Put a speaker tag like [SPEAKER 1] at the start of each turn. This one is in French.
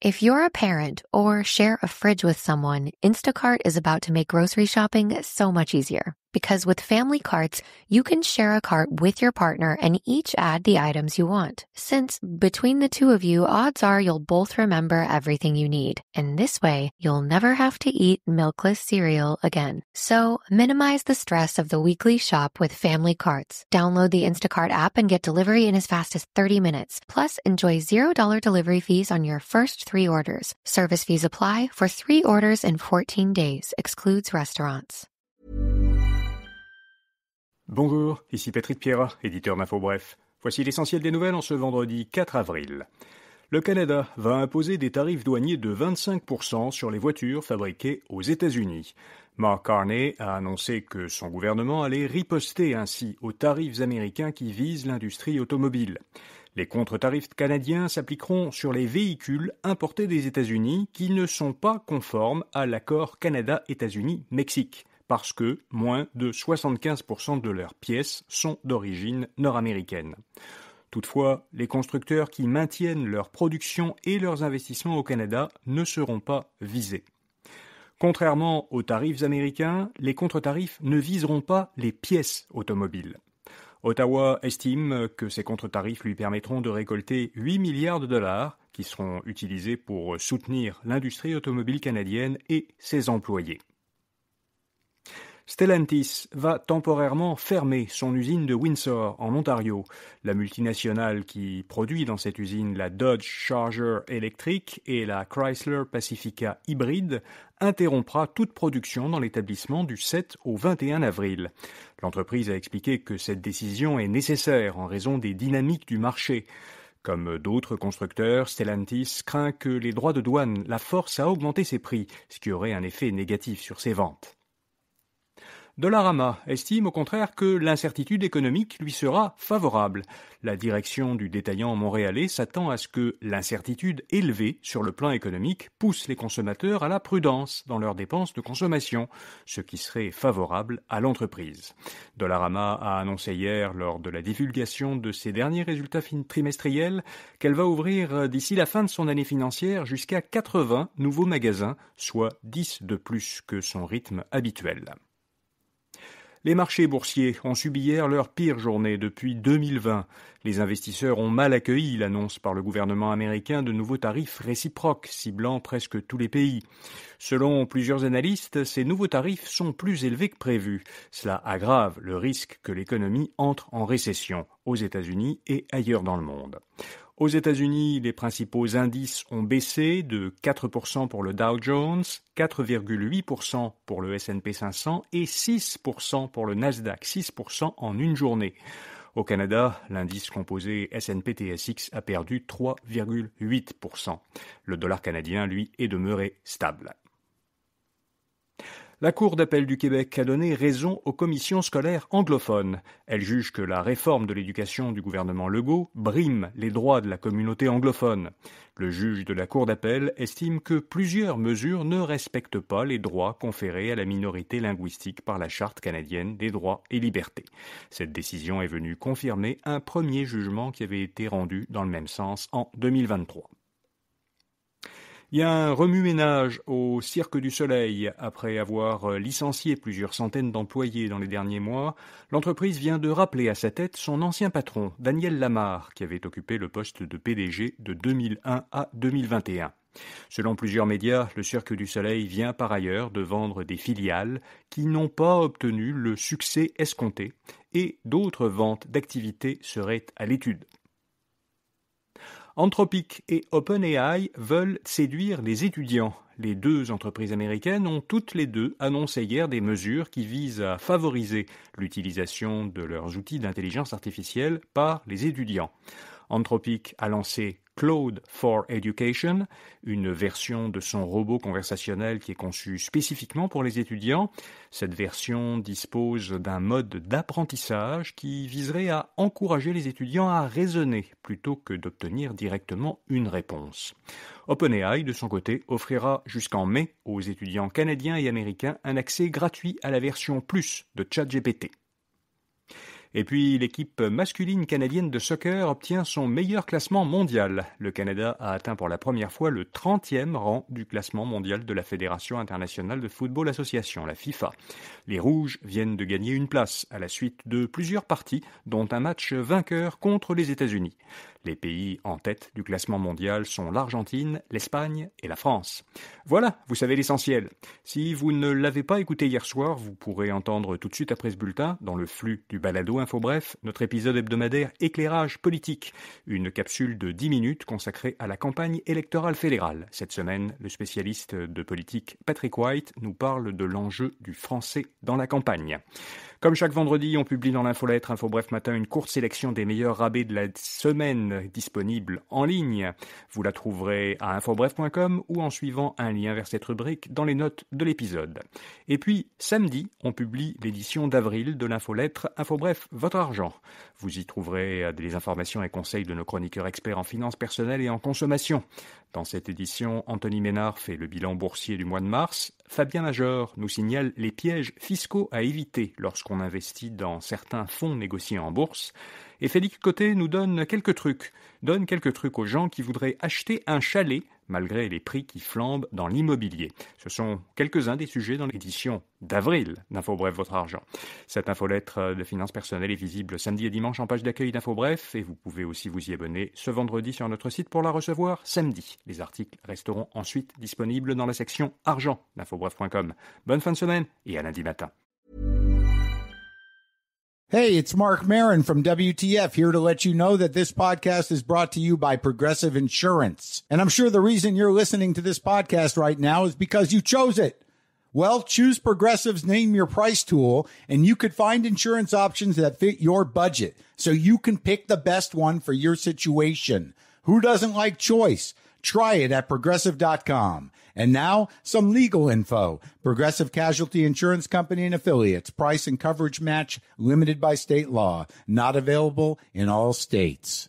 [SPEAKER 1] If you're a parent or share a fridge with someone, Instacart is about to make grocery shopping so much easier. Because with family carts, you can share a cart with your partner and each add the items you want. Since between the two of you, odds are you'll both remember everything you need. And this way, you'll never have to eat milkless cereal again. So minimize the stress of the weekly shop with family carts. Download the Instacart app and get delivery in as fast as 30 minutes. Plus, enjoy $0 delivery fees on your first 3 orders. Service fees apply for 3 orders in 14 days. Excludes restaurants.
[SPEAKER 2] Bonjour, ici Patrick Pierrat, éditeur d'Info Bref. Voici l'essentiel des nouvelles en ce vendredi 4 avril. Le Canada va imposer des tarifs douaniers de 25% sur les voitures fabriquées aux États-Unis. Mark Carney a annoncé que son gouvernement allait riposter ainsi aux tarifs américains qui visent l'industrie automobile. Les contre-tarifs canadiens s'appliqueront sur les véhicules importés des États-Unis qui ne sont pas conformes à l'accord Canada-États-Unis-Mexique, parce que moins de 75% de leurs pièces sont d'origine nord-américaine. Toutefois, les constructeurs qui maintiennent leur production et leurs investissements au Canada ne seront pas visés. Contrairement aux tarifs américains, les contre-tarifs ne viseront pas les pièces automobiles. Ottawa estime que ces contre-tarifs lui permettront de récolter 8 milliards de dollars qui seront utilisés pour soutenir l'industrie automobile canadienne et ses employés. Stellantis va temporairement fermer son usine de Windsor, en Ontario. La multinationale qui produit dans cette usine la Dodge Charger électrique et la Chrysler Pacifica hybride interrompra toute production dans l'établissement du 7 au 21 avril. L'entreprise a expliqué que cette décision est nécessaire en raison des dynamiques du marché. Comme d'autres constructeurs, Stellantis craint que les droits de douane la forcent à augmenter ses prix, ce qui aurait un effet négatif sur ses ventes. Dollarama estime au contraire que l'incertitude économique lui sera favorable. La direction du détaillant montréalais s'attend à ce que l'incertitude élevée sur le plan économique pousse les consommateurs à la prudence dans leurs dépenses de consommation, ce qui serait favorable à l'entreprise. Dollarama a annoncé hier, lors de la divulgation de ses derniers résultats trimestriels, qu'elle va ouvrir d'ici la fin de son année financière jusqu'à 80 nouveaux magasins, soit 10 de plus que son rythme habituel. Les marchés boursiers ont subi hier leur pire journée depuis 2020. Les investisseurs ont mal accueilli l'annonce par le gouvernement américain de nouveaux tarifs réciproques ciblant presque tous les pays. Selon plusieurs analystes, ces nouveaux tarifs sont plus élevés que prévu. Cela aggrave le risque que l'économie entre en récession aux États-Unis et ailleurs dans le monde. Aux États-Unis, les principaux indices ont baissé de 4% pour le Dow Jones, 4,8% pour le S&P 500 et 6% pour le Nasdaq, 6% en une journée. Au Canada, l'indice composé S&P/TSX a perdu 3,8%. Le dollar canadien, lui, est demeuré stable. La Cour d'appel du Québec a donné raison aux commissions scolaires anglophones. Elle juge que la réforme de l'éducation du gouvernement Legault brime les droits de la communauté anglophone. Le juge de la Cour d'appel estime que plusieurs mesures ne respectent pas les droits conférés à la minorité linguistique par la Charte canadienne des droits et libertés. Cette décision est venue confirmer un premier jugement qui avait été rendu dans le même sens en 2023. Il y a un remue-ménage au Cirque du Soleil. Après avoir licencié plusieurs centaines d'employés dans les derniers mois, l'entreprise vient de rappeler à sa tête son ancien patron, Daniel Lamarre, qui avait occupé le poste de PDG de 2001 à 2021. Selon plusieurs médias, le Cirque du Soleil vient par ailleurs de vendre des filiales qui n'ont pas obtenu le succès escompté et d'autres ventes d'activités seraient à l'étude. Anthropic et OpenAI veulent séduire les étudiants. Les deux entreprises américaines ont toutes les deux annoncé hier des mesures qui visent à favoriser l'utilisation de leurs outils d'intelligence artificielle par les étudiants. Anthropic a lancé Claude for Education, une version de son robot conversationnel qui est conçu spécifiquement pour les étudiants. Cette version dispose d'un mode d'apprentissage qui viserait à encourager les étudiants à raisonner plutôt que d'obtenir directement une réponse. OpenAI, de son côté, offrira jusqu'en mai aux étudiants canadiens et américains un accès gratuit à la version Plus de ChatGPT. Et puis, l'équipe masculine canadienne de soccer obtient son meilleur classement mondial. Le Canada a atteint pour la première fois le 30e rang du classement mondial de la Fédération internationale de football association, la FIFA. Les Rouges viennent de gagner une place à la suite de plusieurs parties, dont un match vainqueur contre les États-Unis. Les pays en tête du classement mondial sont l'Argentine, l'Espagne et la France. Voilà, vous savez l'essentiel. Si vous ne l'avez pas écouté hier soir, vous pourrez entendre tout de suite après ce bulletin, dans le flux du balado InfoBref, notre épisode hebdomadaire Éclairage politique, une capsule de 10 minutes consacrée à la campagne électorale fédérale. Cette semaine, le spécialiste de politique Patrick White nous parle de l'enjeu du français dans la campagne. Comme chaque vendredi, on publie dans l'infolettre InfoBref Matin une courte sélection des meilleurs rabais de la semaine disponibles en ligne. Vous la trouverez à infobref.com ou en suivant un lien vers cette rubrique dans les notes de l'épisode. Et puis, samedi, on publie l'édition d'avril de l'infolettre InfoBref Votre Argent. Vous y trouverez des informations et conseils de nos chroniqueurs experts en finances personnelles et en consommation. Dans cette édition, Anthony Ménard fait le bilan boursier du mois de mars. Fabien Major nous signale les pièges fiscaux à éviter lorsqu'on investit dans certains fonds négociés en bourse. Et Félix Côté nous donne quelques trucs aux gens qui voudraient acheter un chalet malgré les prix qui flambent dans l'immobilier. Ce sont quelques-uns des sujets dans l'édition d'avril d'InfoBref Votre Argent. Cette infolettre de finances personnelles est visible samedi et dimanche en page d'accueil d'InfoBref et vous pouvez aussi vous y abonner ce vendredi sur notre site pour la recevoir samedi. Les articles resteront ensuite disponibles dans la section argent d'infobref.com. Bonne fin de semaine et à lundi matin.
[SPEAKER 3] Hey, it's Mark Maron from WTF, here to let you know that this podcast is brought to you by Progressive Insurance. And I'm sure the reason you're listening to this podcast right now is because you chose it. Well, choose Progressive's Name Your Price tool, and you could find insurance options that fit your budget, so you can pick the best one for your situation. Who doesn't like choice? Try it at Progressive.com. And now, some legal info. Progressive Casualty Insurance Company and Affiliates. Price and coverage match limited by state law. Not available in all states.